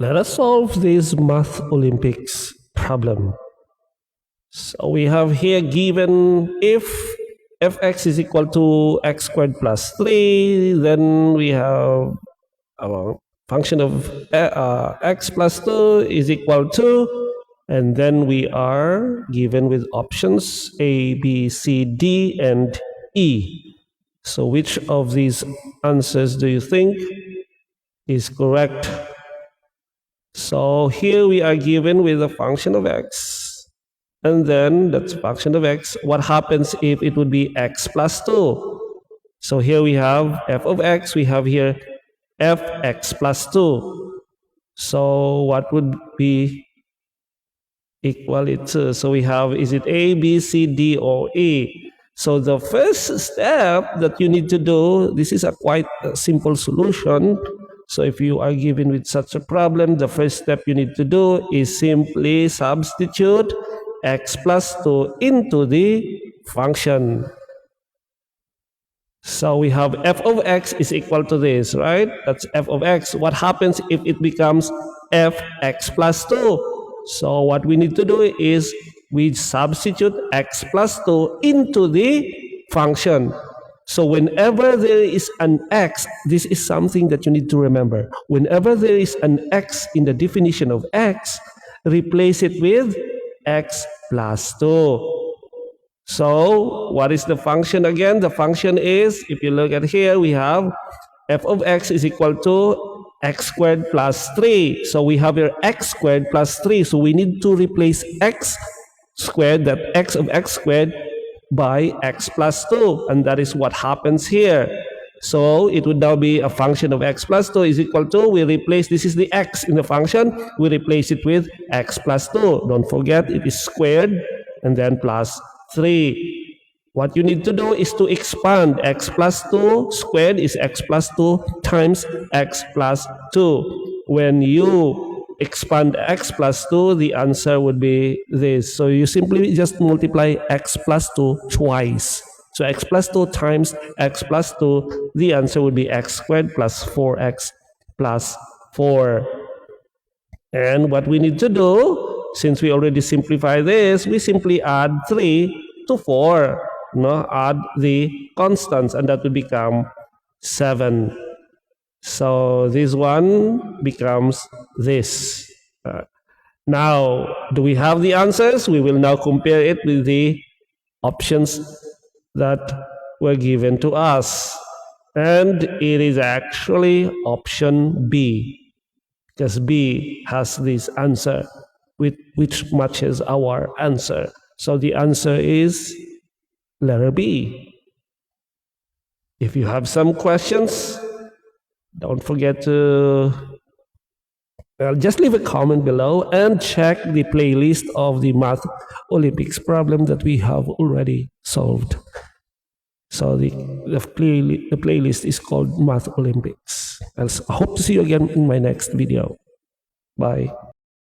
Let us solve this Math Olympics problem. So we have here given if fx is equal to x squared plus 3, then we have a function of x plus 2 is equal to, and then we are given with options A, B, C, D, and E. So which of these answers do you think is correct? So here we are given with a function of x, and then that's function of x. What happens if it would be x plus 2? So here we have f of x, we have here fx plus 2. So what would be equal it to? So we have, is it A, B, C, D, or E? So the first step that you need to do, this is a quite simple solution. So if you are given with such a problem, the first step you need to do is simply substitute x plus 2 into the function. So we have f of x is equal to this, right? That's f of x. What happens if it becomes fx plus 2? So what we need to do is we substitute x plus 2 into the function. So whenever there is an x, this is something that you need to remember. Whenever there is an x in the definition of x, replace it with x plus 2. So what is the function again? The function is, if you look at here, we have f of x is equal to x squared plus 3. So we have here x squared plus 3. So we need to replace x squared, that x of x squared, by x plus 2, and that is what happens here. So it would now be a function of x plus 2 is equal to, we replace, this is the x in the function, we replace it with x plus 2. Don't forget it is squared and then plus 3. What you need to do is to expand x plus 2 squared is x plus 2 times x plus 2. When you expand x plus 2, the answer would be this. So you simply just multiply x plus 2 twice. So x plus 2 times x plus 2, the answer would be x squared plus 4x plus 4. And what we need to do, since we already simplify this, we simply add 3 to 4. No, add the constants, and that will become 7. So this one becomes this. Now, do we have the answers? We will now compare it with the options that were given to us. And it is actually option B, because B has this answer which matches our answer. So the answer is letter B. If you have some questions, don't forget to just leave a comment below and check the playlist of the Math Olympics problem that we have already solved. So the playlist is called Math Olympics. I hope to see you again in my next video. Bye.